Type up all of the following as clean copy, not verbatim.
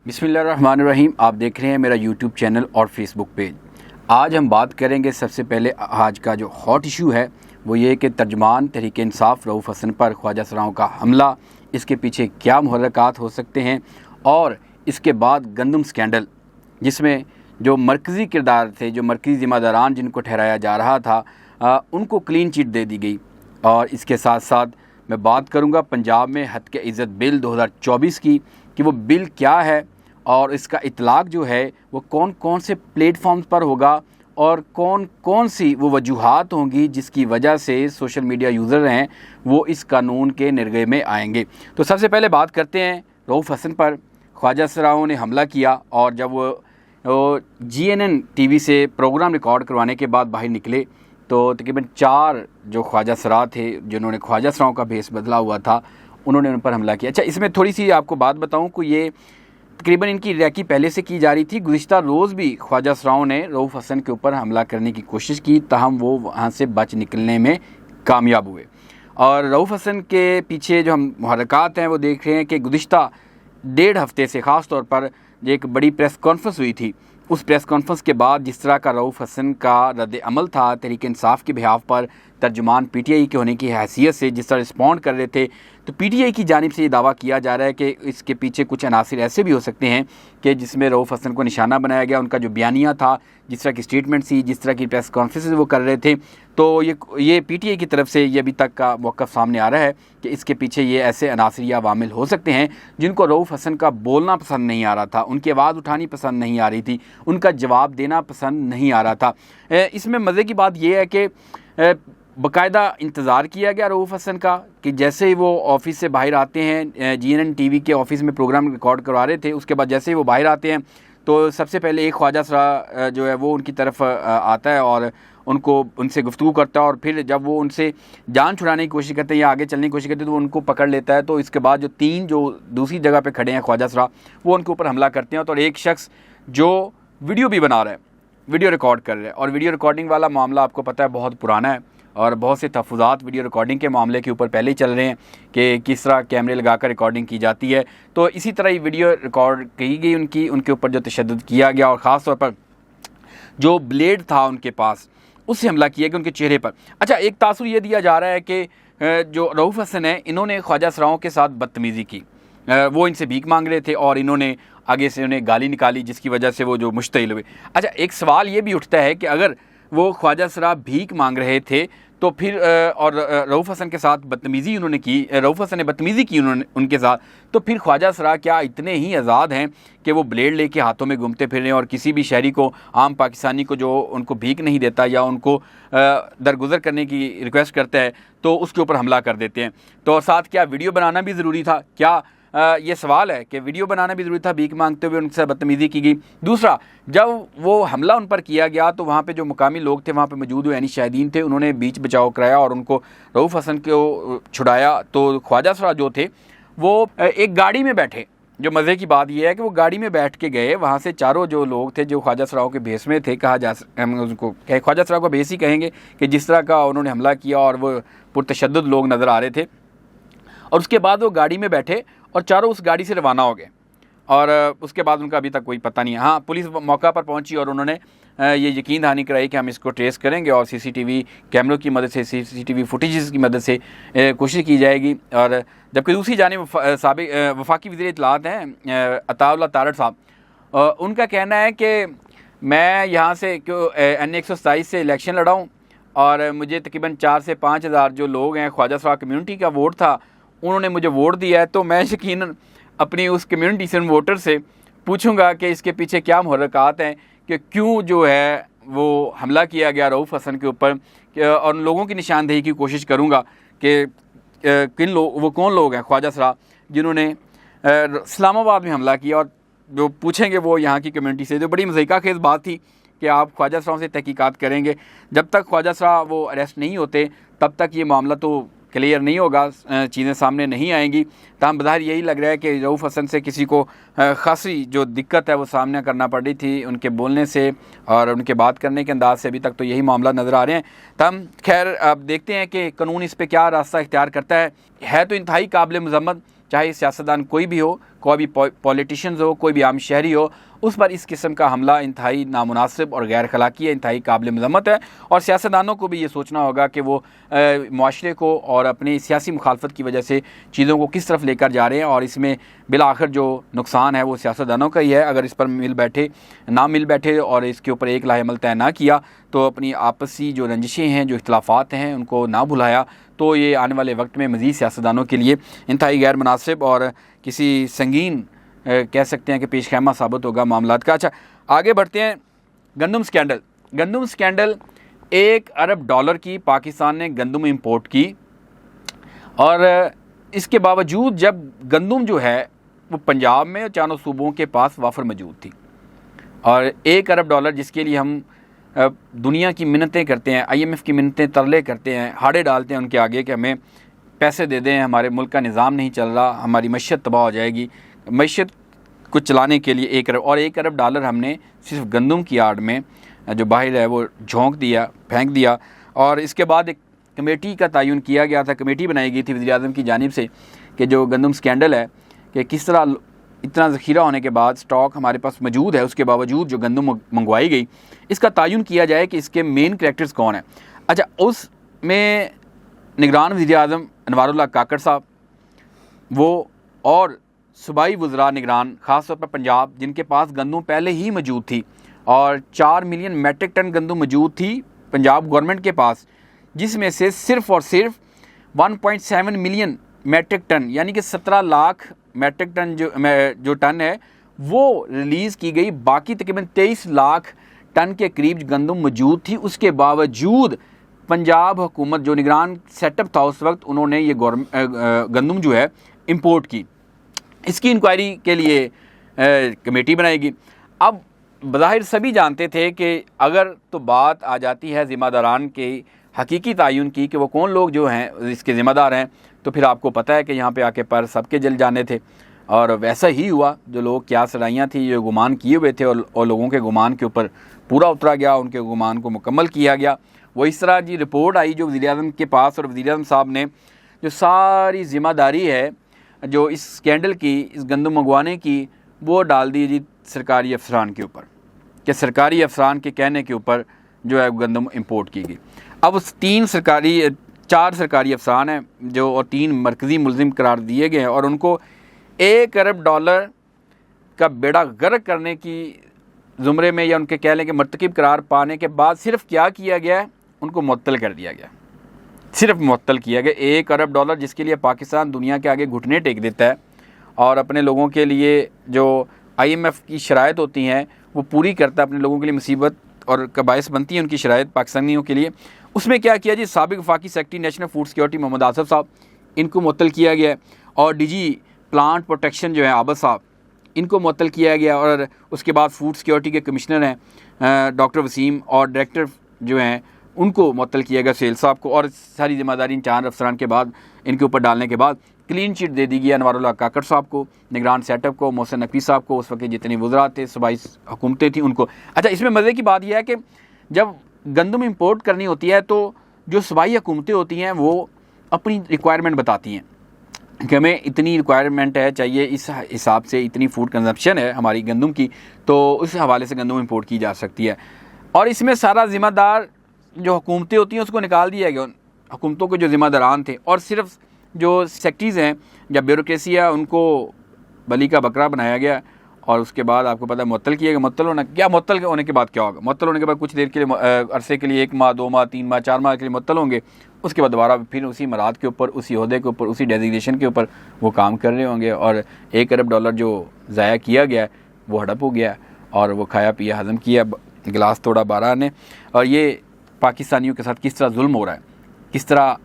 बिस्मिल्लाहिर्रहमानिर्रहीम। आप देख रहे हैं मेरा यूट्यूब चैनल और फेसबुक पेज। आज हम बात करेंगे सबसे पहले आज का जो हॉट इशू है वो ये कि तर्जमान तहरीक इंसाफ रऊफ़ हसन पर ख्वाजा सराओं का हमला, इसके पीछे क्या मुहर्रकात हो सकते हैं, और इसके बाद गंदम स्कैंडल जिसमें जो मरकज़ी किरदार थे, जो मरकज़ी ज़िम्मेदारान जिनको ठहराया जा रहा था, उनको क्लीन चिट दे दी गई। और इसके साथ साथ मैं बात करूँगा पंजाब में हत्क इज़्ज़त बिल 2024 की कि वो बिल क्या है और इसका इतलाक़ जो है वो कौन कौन से प्लेटफॉर्म्स पर होगा और कौन कौन सी वो वजूहात होंगी जिसकी वजह से सोशल मीडिया यूज़र हैं वो इस कानून के निर्गए में आएंगे। तो सबसे पहले बात करते हैं रऊफ़ हसन पर। ख्वाजा सराओं ने हमला किया और जब वो GNN TV से प्रोग्राम रिकॉर्ड करवाने के बाद बाहर निकले तो तकरीबन 4 जो ख्वाजा सरा थे जिन्होंने ख्वाजा सराओं का भेस बदला हुआ था, उन्होंने उन पर हमला किया। अच्छा, इसमें थोड़ी सी आपको बात बताऊं कि ये तकरीबन इनकी रैकी पहले से की जा रही थी। गुज़िश्ता रोज़ भी ख्वाजा सराओं ने रऊफ़ हसन के ऊपर हमला करने की कोशिश की, ताहम वो वहाँ से बच निकलने में कामयाब हुए। और रऊफ़ हसन के पीछे जो हम मुहर्रकात हैं वो देख रहे हैं कि गुज़िश्ता 1.5 हफ़्ते से ख़ास तौर पर एक बड़ी प्रेस कॉन्फ्रेंस हुई थी। उस प्रेस कॉन्फ्रेंस के बाद जिस तरह का रऊफ़ हसन का रद्द अमल था तहरीक इंसाफ के बिहाफ पर, तर्जुमान PTI के होने की हैसियत से जिस तरह रिस्पॉन्ड कर रहे थे, तो PTI की जानिब से ये दावा किया जा रहा है कि इसके पीछे कुछ अनासिर ऐसे भी हो सकते हैं कि जिसमें रऊफ़ हसन को निशाना बनाया गया। उनका जो बयानिया था, जिस तरह की स्टेटमेंट थी, जिस तरह की प्रेस कॉन्फ्रेंस वो कर रहे थे, तो ये PTI की तरफ से ये अभी तक का मौक़िफ़ सामने आ रहा है कि इसके पीछे ये ऐसे अनासिर या वामिल हो सकते हैं जिनको रऊफ़ हसन का बोलना पसंद नहीं आ रहा था, उनकी आवाज़ उठानी पसंद नहीं आ रही थी, उनका जवाब देना पसंद नहीं आ रहा था। इसमें मज़े की बात यह है कि बाकायदा इंतज़ार किया गया रऊफ़ हसन का कि जैसे ही वो ऑफ़िस से बाहर आते हैं, GNN TV के ऑफ़िस में प्रोग्राम रिकॉर्ड करवा रहे थे, उसके बाद जैसे ही वो बाहर आते हैं तो सबसे पहले एक ख्वाजा सरा जो है वो उनकी तरफ आता है और उनसे गुफ्तगू करता है, और फिर जब वो उनसे जान छुड़ाने की कोशिश करते हैं या आगे चलने की कोशिश करते हैं तो वो उनको पकड़ लेता है। तो इसके बाद जो 3 जो दूसरी जगह पे खड़े हैं ख्वाजा सरा, वो उनके ऊपर हमला करते हैं। तो एक शख्स जो वीडियो भी बना रहा है, वीडियो रिकॉर्ड कर रहा है, और वीडियो रिकॉर्डिंग वाला मामला आपको पता है बहुत पुराना है और बहुत से तहफ़्फ़ुज़ात वीडियो रिकॉर्डिंग के मामले के ऊपर पहले ही चल रहे हैं कि किस तरह कैमरे लगाकर रिकॉर्डिंग की जाती है। तो इसी तरह ही वीडियो रिकॉर्ड की गई उनके ऊपर जो तशद्दुद किया गया, और ख़ास तौर पर जो ब्लेड था उनके पास उससे हमला किया गया उनके चेहरे पर। अच्छा, एक तासुर ये दिया जा रहा है कि जो रऊफ़ हसन है इन्होंने ख्वाजा सराओं के साथ बदतमीज़ी की। वो इनसे भीख मांग रहे थे और इन्होंने आगे से उन्हें गाली निकाली जिसकी वजह से वो जो मुश्तइल हुए। अच्छा, एक सवाल ये भी उठता है कि अगर वो ख्वाजा सरा भीख मांग रहे थे तो फिर और रऊफ़ हसन के साथ बदतमीज़ी उन्होंने की, रऊफ़ हसन ने बदतमीज़ी की उनके साथ, तो फिर ख्वाजा सरा क्या इतने ही आज़ाद हैं कि वो ब्लेड लेके हाथों में घूमते फिर रहे हैं और किसी भी शहरी को, आम पाकिस्तानी को जो उनको भीख नहीं देता या उनको दरगुजर करने की रिक्वेस्ट करता है तो उसके ऊपर हमला कर देते हैं। तो और साथ क्या वीडियो बनाना भी ज़रूरी था? क्या ये सवाल है कि वीडियो बनाना भी ज़रूरी था? भीख मांगते हुए उनसे बदतमीज़ी की गई। दूसरा, जब वो हमला उन पर किया गया तो वहाँ पे जो मुकामी लोग थे वहाँ पे मौजूद हुए, यानी शाहिदीन थे, उन्होंने बीच बचाव कराया और उनको रऊफ़ हसन को छुड़ाया। तो ख्वाजा सरा जो थे वो एक गाड़ी में बैठे। जो मज़े की बात यह है कि वो गाड़ी में बैठ के गए, वहाँ से चारों जो लोग थे जो ख्वाजा सराओं के भेस में थे, हम उनको ख्वाजा सराओं का भेस ही कहेंगे कि जिस तरह का उन्होंने हमला किया और वो पुरतशद्दुद लोग नज़र आ रहे थे, और उसके बाद वो गाड़ी में बैठे और चारों उस गाड़ी से रवाना हो गए और उसके बाद उनका अभी तक कोई पता नहीं है। हाँ, पुलिस मौका पर पहुंची और उन्होंने ये यकीन दहानी कराई कि हम इसको ट्रेस करेंगे और CCTV कैमरों की मदद से, CCTV फुटेजेस की मदद से कोशिश की जाएगी। और जबकि दूसरी जानिब वफाकी वज़ीर इत्तलाआत हैं अताउल्लाह तारड़ साहब, उनका कहना है कि मैं यहाँ से क्यों NA 127 से इलेक्शन लड़ाऊँ और मुझे तकरीबन 4 से 5 हज़ार जो लोग हैं ख्वाजा सरा कम्यूनिटी का वोट था, उन्होंने मुझे वोट दिया है, तो मैं यकीनन अपनी उस कम्युनिटी से, उन वोटर से पूछूंगा कि इसके पीछे क्या मुहर्रकात हैं कि क्यों जो है वो हमला किया गया रऊफ़ हसन के ऊपर, और उन लोगों की निशानदेही की कोशिश करूंगा कि वो कौन लोग हैं ख्वाजा सरा जिन्होंने इस्लामाबाद में हमला किया, और जो पूछेंगे वो यहाँ की कम्युनिटी से। जो बड़ी मज़ीक़ा खेज़ बात थी कि आप ख्वाजा सराओं से तहकीकात करेंगे, जब तक ख्वाजा सरा वो अरेस्ट नहीं होते तब तक ये मामला तो क्लियर नहीं होगा, चीज़ें सामने नहीं आएंगी। ताहम बज़ाहिर यही लग रहा है कि रऊफ़ हसन से किसी को ख़ासी जो दिक्कत है वो सामना करना पड़ रही थी उनके बोलने से और उनके बात करने के अंदाज से। अभी तक तो यही मामला नज़र आ रहे हैं। तम खैर अब देखते हैं कि कानून इस पर क्या रास्ता इख्तियार करता है तो इंतहाई काबिल मज़म्मत चाहे सियासतदान कोई भी हो, कोई भी पॉलिटिशियंस हो, कोई भी आम शहरी हो, उस पर इस किस्म का हमला इंतहाई नामुनासिब और गैर अखलाकी है, इंतहाई काबिल मज़म्मत है। और सियासतदानों को भी ये सोचना होगा कि वो मुआशरे को और अपनी सियासी मुखालफत की वजह से चीज़ों को किस तरफ लेकर जा रहे हैं, और इसमें बिला आखिर जो नुकसान है वो सियासतदानों का ही है। अगर इस पर ना मिल बैठे और इसके ऊपर एक लाहेमल तय ना किया, तो अपनी आपसी जो रंजिशें हैं, जो इख्तलाफात हैं, उनको ना भुलाया, तो ये आने वाले वक्त में मज़ीद सियासतदानों के लिए इंतहाई गैर मुनासिब और किसी संगीन कह सकते हैं कि पेश खैमा साबित होगा मामलात का। अच्छा, आगे बढ़ते हैं। गंदम स्कैंडल, $1 अरब की पाकिस्तान ने गंदम इंपोर्ट की, और इसके बावजूद जब गंदम जो है वो पंजाब में चारों सूबों के पास वाफर मौजूद थी, और $1 अरब जिसके लिए हम दुनिया की मिन्नतें करते हैं, IMF की मिन्नतें तरले करते हैं, हाड़े डालते हैं उनके आगे कि हमें पैसे दे दें, हमारे मुल्क का निज़ाम नहीं चल रहा, हमारी मईशत तबाह हो जाएगी। मईशत को चलाने के लिए $1 अरब हमने सिर्फ गंदम की आड़ में जो बाहर है वो फेंक दिया। और इसके बाद एक कमेटी का तयन किया गया था, कमेटी बनाई गई थी वज़ीर-ए-आज़म की जानिब से कि जो गंदम स्कैंडल है कि किस तरह इतना ज़ख़ीरा होने के बाद, स्टॉक हमारे पास मौजूद है, उसके बावजूद जो गंदम मंगवाई गई, इसका तयन किया जाए कि इसके मेन करैक्टर्स कौन हैं। अच्छा, उसमें निगरान वज़ीर-ए-आज़म अनवारुल्लाह काकड़ साहब, वो और सूबाई वज़रा निगरान ख़ास तौर पर पंजाब, जिनके पास गंदम पहले ही मौजूद थी, और 4 मिलियन मेट्रिक टन गंदम मौजूद थी पंजाब गवर्नमेंट के पास, जिसमें से सिर्फ़ और सिर्फ 1.7 मिलियन मेट्रिक टन यानी कि 17 लाख मेट्रिक टन जो टन है वो रिलीज़ की गई। बाकी तकरीबन 23 लाख टन के करीब गंदम मौजूद थी। उसके बावजूद पंजाब हुकूमत जो निगरान सेटअप था उस वक्त, उन्होंने ये गंदम जो है इंपोर्ट की। इसकी इंक्वायरी के लिए कमेटी बनाएगी। अब बज़ाहिर सभी जानते थे कि अगर तो बात आ जाती है ज़िम्मेदारान के हकीकी तयन की कि वो कौन लोग जो हैं इसके ज़िम्मेदार हैं, तो फिर आपको पता है कि यहाँ पे आके पर सबके जल जाने थे। और वैसा ही हुआ, जो लोग क्या सराइयाँ थी, जो गुमान किए हुए थे और लोगों के गुमान के ऊपर पूरा उतरा गया, उनके गुमान को मुकम्मल किया गया। वो इस तरह जी रिपोर्ट आई जो वज़ीर-ए-आज़म के पास, और वज़ीर-ए-आज़म साहब ने जो सारी ज़िम्मेदारी है जो इस स्कैंडल की, इस गंदम मंगवाने की, वो डाल दी जी सरकारी अफसरान के ऊपर, कि सरकारी अफसरान के कहने के ऊपर जो है गंदम इंपोर्ट की गई। अब उस 4 सरकारी अफसरान हैं जो, और 3 मरकज़ी मुलजिम करार दिए गए हैं, और उनको $1 अरब का बेड़ा गर्क करने की ज़ुमरे में, या उनके कह लें कि मर्तकिब करार पाने के बाद सिर्फ क्या किया गया है, उनको मुअत्तल कर दिया गया। सिर्फ मुअत्तल किया गया। $1 अरब जिसके लिए पाकिस्तान दुनिया के आगे घुटने टेक देता है, और अपने लोगों के लिए जो IMF की शराइत होती हैं वो पूरी करता है, अपने लोगों के लिए मुसीबत और का बायस बनती है उनकी शराइत पाकिस्तानियों के लिए। उसमें क्या किया जी, साबिक वफाकी secretary national food security Mohammad Asif साहब, इनको मुअत्तल किया गया है, और DG प्लांट प्रोटेक्शन जो है आबद साहब, इनको मुअत्तल किया गया। और उसके बाद फूड सिक्योरिटी के कमिश्नर हैं डॉक्टर वसीम, और डायरेक्टर जो हैं उनको मुअत्तल किया गया सेल साहब को। और सारी ज़िम्मेदारी इन 4 अफसरान के बाद, इनके ऊपर डालने के बाद क्लीन चिट दे दी गई अनवारुल्लाह काकड़ साहब को, निगरान सेटअप को, मोहसिन नकवी साहब को, उस वक्त जितनी वज़रा थे, सूबाई हुकूमतें थी उनको। अच्छा, इसमें मज़े की बात यह है कि जब गंदम इंपोर्ट करनी होती है तो जो सूबाई हुकूमतें होती हैं वो अपनी रिक्वायरमेंट बताती हैं कि हमें इतनी रिक्वायरमेंट है, चाहिए इस हिसाब से, इतनी फूड कंजप्शन है हमारी गंदम की, तो उस हवाले से गंदम इंपोर्ट की जा सकती है। और इसमें सारा ज़िम्मेदार जो हुकूमतें होती हैं उसको निकाल दिया गया, हुकूमतों के जो ज़िम्मेदारान थे, और सिर्फ जो सेक्रेटरीज़ हैं या ब्यूरोक्रेसी है उनको बली का बकरा बनाया गया। और उसके बाद आपको पता है मुअत्तल किया गया। मुअत्तल होने के बाद क्या होगा? मुअत्तल होने के बाद कुछ देर के लिए, अरसे के लिए, 1 माह, 2 माह, 3 माह, 4 माह के लिए मुअत्तल होंगे। उसके बाद दोबारा फिर उसी मराद के ऊपर, उसी ओहदे के ऊपर, उसी डेजिग्नेशन के ऊपर वो काम कर रहे होंगे। और $1 अरब जो ज़ाया किया गया वो हड़प हो गया, और वो खाया पिया, हज़म किया, गिलास तोड़ा 12 ने। और ये पाकिस्तानियों के साथ किस तरह जुल्म हो रहा है, किस तरह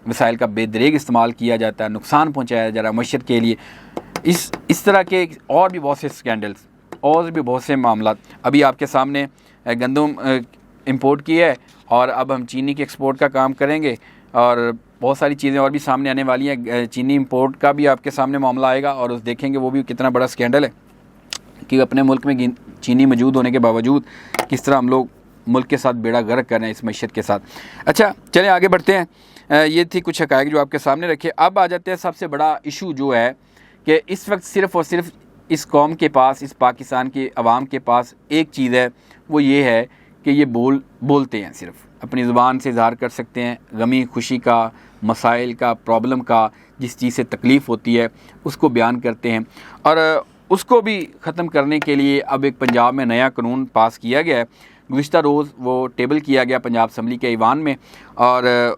वसाइल का बेदरेग इस्तेमाल किया जाता है, नुकसान पहुँचाया जा रहा है मईशत के लिए। इस तरह के और भी बहुत से स्कैंडल्स और भी बहुत से मामला अभी आपके सामने। गंदम इंपोर्ट की है, और अब हम चीनी के एक्सपोर्ट का काम करेंगे, और बहुत सारी चीज़ें और भी सामने आने वाली हैं। चीनी इंपोर्ट का भी आपके सामने मामला आएगा, और उस देखेंगे वो भी कितना बड़ा स्कैंडल है कि अपने मुल्क में चीनी मौजूद होने के बावजूद किस तरह हम लोग मुल्क के साथ बेड़ा गर्क कर रहे हैं इस मैशत के साथ। अच्छा चलें आगे बढ़ते हैं। ये थी कुछ हक़ाइक़ जो आपके सामने रखे। अब आ जाते हैं सबसे बड़ा इशू जो है कि इस वक्त सिर्फ़ और सिर्फ इस कौम के पास, इस पाकिस्तान के अवाम के पास एक चीज़ है, वो ये है कि ये बोलते हैं, सिर्फ अपनी ज़ुबान से इज़हार कर सकते हैं गमी खुशी का, मसाइल का, प्रॉब्लम का, जिस चीज़ से तकलीफ़ होती है उसको बयान करते हैं। और उसको भी ख़त्म करने के लिए अब एक पंजाब में नया कानून पास किया गया है। गुज़िश्ता रोज़ वो टेबल किया गया पंजाब असम्बली के ईवान में और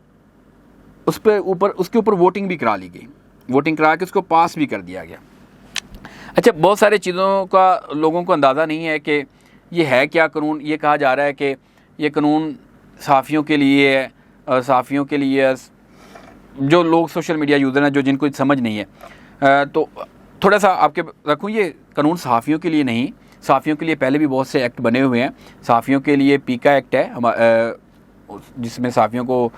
उसके ऊपर वोटिंग भी करा ली गई, वोटिंग करा के उसको पास भी कर दिया गया। अच्छा, बहुत सारे चीज़ों का लोगों को अंदाज़ा नहीं है कि ये है क्या कानून। ये कहा जा रहा है कि ये कानून सहाफ़ियों के लिए है, और सहाफ़ियों के लिए जो लोग सोशल मीडिया यूज़र हैं, जो जिनको समझ नहीं है, तो थोड़ा सा आपके रखूँ, ये कानून सहाफ़ियों के लिए नहीं, सहाफ़ियों के लिए पहले भी बहुत से एक्ट बने हुए हैं। सहाफ़ियों के लिए पीका एक्ट है जिसमें सहाफ़ियों को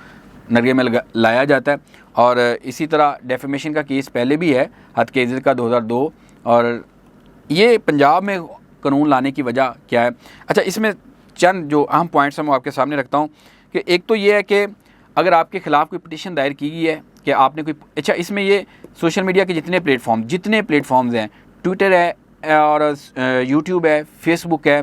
नरगे में लाया जाता है, और इसी तरह डेफेमेशन का केस पहले भी है, हद के इज़्ज़त का 2002। और ये पंजाब में कानून लाने की वजह क्या है? अच्छा, इसमें चंद जो अहम पॉइंट्स हैं मैं आपके सामने रखता हूँ कि एक तो ये है कि अगर आपके ख़िलाफ़ कोई पिटीशन दायर की गई है कि आपने कोई, अच्छा इसमें ये सोशल मीडिया के जितने प्लेटफॉर्म्स हैं, ट्विटर है और यूट्यूब है, फेसबुक है,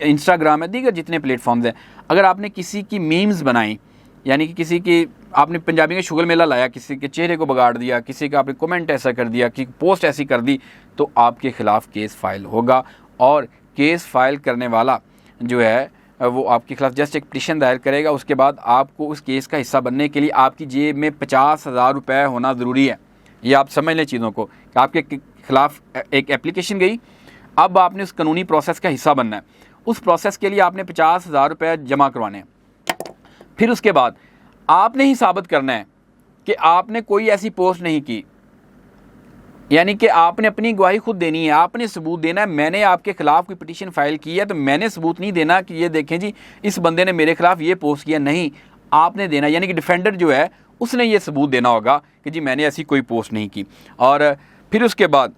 इंस्टाग्राम है, दीगर जितने प्लेटफॉर्म्स हैं, अगर आपने किसी की मीम्स बनाई, यानी कि किसी की आपने पंजाबी का शुगर मेला लाया, किसी के चेहरे को बिगाड़ दिया, किसी का आपने कमेंट ऐसा कर दिया, कि पोस्ट ऐसी कर दी, तो आपके ख़िलाफ़ केस फाइल होगा। और केस फाइल करने वाला जो है वो आपके खिलाफ जस्ट एक पिटीशन दायर करेगा। उसके बाद आपको उस केस का हिस्सा बनने के लिए आपकी जेब में 50,000 रुपये होना ज़रूरी है। ये आप समझ लें चीज़ों को कि आपके ख़िलाफ़ एक एप्लीकेशन गई, अब आपने उस कानूनी प्रोसेस का हिस्सा बनना है। उस प्रोसेस के लिए आपने 50,000 रुपये जमा करवाने हैं। फिर उसके बाद आपने ही साबित करना है कि आपने कोई ऐसी पोस्ट नहीं की, यानी कि आपने अपनी गवाही खुद देनी है, आपने सबूत देना है। मैंने आपके खिलाफ कोई पिटीशन फाइल की है तो मैंने सबूत नहीं देना कि ये देखें जी इस बंदे ने मेरे खिलाफ ये पोस्ट किया, नहीं, आपने देना, यानी कि डिफेंडर जो है उसने ये सबूत देना होगा कि जी मैंने ऐसी कोई पोस्ट नहीं की। और फिर उसके बाद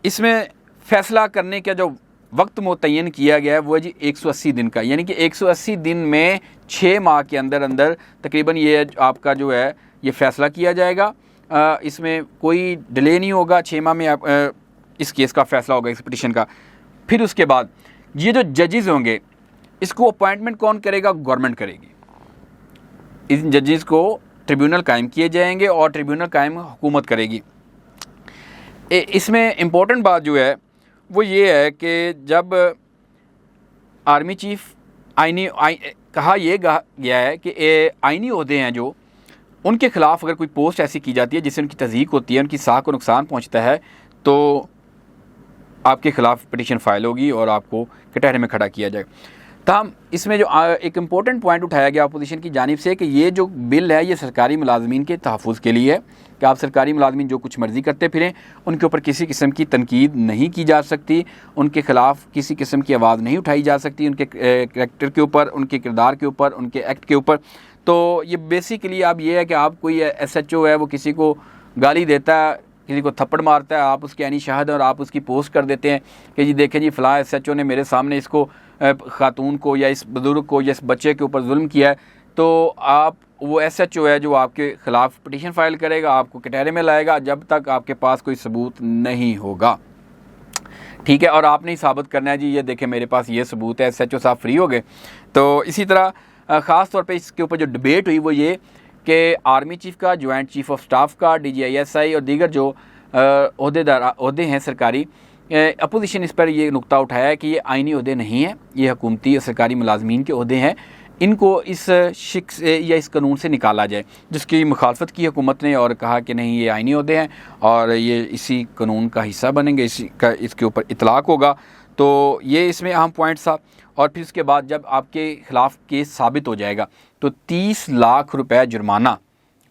इसमें फ़ैसला करने का जो वक्त मुतय्यन किया गया है वो है जी 180 दिन का, यानी कि 180 दिन में 6 माह के अंदर अंदर तकरीबन ये आपका जो है ये फ़ैसला किया जाएगा। इसमें कोई डिले नहीं होगा, 6 माह में इस केस का फ़ैसला होगा, इस पिटीशन का। फिर उसके बाद ये जो जजेस होंगे इसको अपॉइंटमेंट कौन करेगा? गवर्नमेंट करेगी। इन जजेस को ट्रिब्यूनल कायम किए जाएंगे और ट्रिब्यूनल कायम हुकूमत करेगी। इसमें इम्पोर्टेंट बात जो है वो ये है कि जब आर्मी चीफ कहा गया है कि आइनी ओहदे हैं जो उनके ख़िलाफ़ अगर कोई पोस्ट ऐसी की जाती है जिससे उनकी तज़यीक़ होती है, उनकी साख को नुकसान पहुंचता है, तो आपके ख़िलाफ़ पिटीशन फाइल होगी और आपको कटहरे में खड़ा किया जाएगा। तमाम इसमें जो एक इम्पोर्टेंट पॉइंट उठाया गया अपोजिशन की जानिब से कि ये जो बिल है ये सरकारी मुलाजमीन के तहफ़्फ़ुज़ के लिए है कि आप सरकारी मुलाजमीन जो कुछ मर्ज़ी करते फिरें, उनके ऊपर किसी किस्म की तनकीद नहीं की जा सकती, उनके ख़िलाफ़ किसी किस्म की आवाज़ नहीं उठाई जा सकती, उनके करैक्टर के ऊपर, उनके किरदार के ऊपर, उनके एक्ट के ऊपर। तो ये बेसिकली अब ये है कि आप कोई SHO है वो किसी को गाली देता है, किसी को थप्पड़ मारता है, आप उसके यानी शाहिद और आप उसकी पोस्ट कर देते हैं कि जी देखें जी फ़लाँ SHO ने मेरे सामने इसको ख़ातून को या इस बुज़ुर्ग को या इस बच्चे के ऊपर जुल्म किया है, तो आप वो SHO है जो आपके ख़िलाफ़ पिटीशन फाइल करेगा, आपको कटहरे में लाएगा जब तक आपके पास कोई सबूत नहीं होगा। ठीक है, और आपने ही साबित करना है जी ये देखें मेरे पास ये सबूत है, SHO साहब फ्री हो गए। तो इसी तरह ख़ास तौर पे इसके ऊपर जो डिबेट हुई वो ये कि आर्मी चीफ़ का, जॉइंट चीफ़ ऑफ स्टाफ का, DGISI और दीगर जो ओहदे हैं सरकारी, अपोजिशन इस पर ये नुक्ता उठाया कि ये आइनी ओहदे नहीं हैं, ये हुकूमती और सरकारी मुलाजमीन के ओहदे हैं, इनको इस शिक से या इस कानून से निकाला जाए, जिसकी मुखालफत की हुकूमत ने और कहा कि नहीं ये आइनी ओहदे हैं और ये इसी कानून का हिस्सा बनेंगे, इसके ऊपर इतलाक़ होगा। तो ये इसमें अहम पॉइंट था। और फिर उसके बाद जब आपके ख़िलाफ़ केस साबित हो जाएगा तो 30 लाख रुपए जुर्माना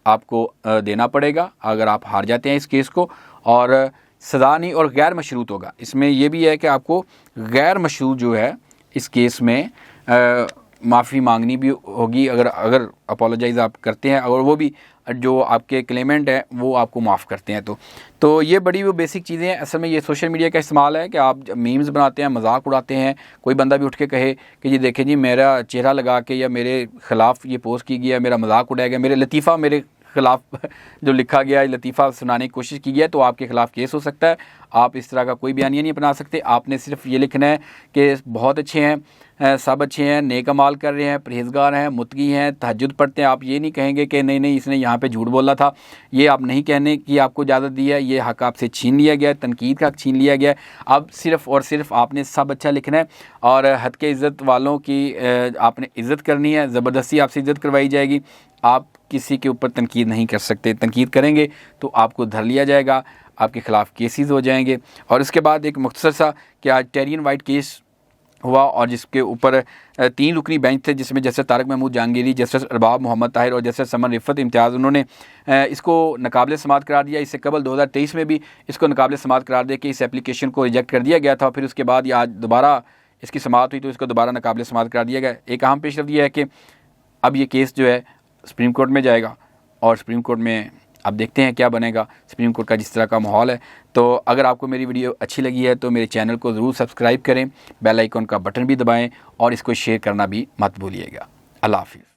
आपको देना पड़ेगा अगर आप हार जाते हैं इस केस को, और सज़ा नहीं और गैर मशरूत होगा। इसमें यह भी है कि आपको गैर मशरूत जो है इस केस में माफ़ी मांगनी भी होगी अगर अपोलोजाइज़ आप करते हैं, और वो भी जो आपके क्लेमेंट हैं वो आपको माफ़ करते हैं। तो ये बड़ी वो बेसिक चीज़ें हैं। असल में ये सोशल मीडिया का इस्तेमाल है कि आप मीम्स बनाते हैं, मजाक उड़ाते हैं। कोई बंदा भी उठ के कहे कि जी देखें जी मेरा चेहरा लगा के या मेरे ख़िलाफ़ ये पोस्ट की गया, मेरा मजाक उड़ाया गया, मेरे लतीफ़ा मेरे ख़िलाफ़ जो लिखा गया लतीफ़ा सुनाने की कोशिश की गई है, तो आपके ख़िलाफ़ केस हो सकता है। आप इस तरह का कोई बयानिया नहीं अपना सकते। आपने सिर्फ ये लिखना है कि बहुत अच्छे हैं, सब अच्छे हैं, नेक अमाल कर रहे हैं, परहेज़गार हैं, मुत्तकी हैं, तहज्जुद पढ़ते हैं। आप ये नहीं कहेंगे कि नहीं नहीं इसने यहाँ पे झूठ बोला था। ये आप नहीं कहने की आपको इजाज़त दी है, ये हक़ आपसे छीन लिया गया है, तनकीद का हक़ छीन लिया गया है। अब सिर्फ़ और सिर्फ आपने सब अच्छा लिखना है और हद के इज़्ज़त वालों की आपने इज़्ज़त करनी है। ज़बरदस्ती आपसे इज़्ज़त करवाई जाएगी। आप किसी के ऊपर तनकीद नहीं कर सकते। तनकीद करेंगे तो आपको धर लिया जाएगा, आपके ख़िलाफ़ केसेस हो जाएंगे। और इसके बाद एक मुख्तसर सा कि आज टेरियन वाइट केस हुआ और जिसके ऊपर 3 रुकनी बेंच थे, जिसमें जस्टिस तारिक महमूद जहांगीरी, जस्टिस अरबाब मोहम्मद ताहिर और जस्टिस समन रिफ़त इम्तियाज़, उन्होंने इसको नाकाबिल समाअत करार दिया। इससे कबल 2023 में भी इसको नाकाबिल समाअत करार दे के इस एप्लीकेशन को रिजेक्ट कर दिया गया था। फिर उसके बाद ये आज दोबारा इसकी समाअत हुई तो इसको दोबारा नाकाबिल समाअत करार दिया गया। एक अहम पेशरफ्त यह है कि अब ये केस जो है सुप्रीम कोर्ट में जाएगा और सुप्रीम कोर्ट में अब देखते हैं क्या बनेगा। सुप्रीम कोर्ट का जिस तरह का माहौल है। तो अगर आपको मेरी वीडियो अच्छी लगी है तो मेरे चैनल को ज़रूर सब्सक्राइब करें, बेल आइकन का बटन भी दबाएं और इसको शेयर करना भी मत भूलिएगा। अल्लाह हाफ़िज़।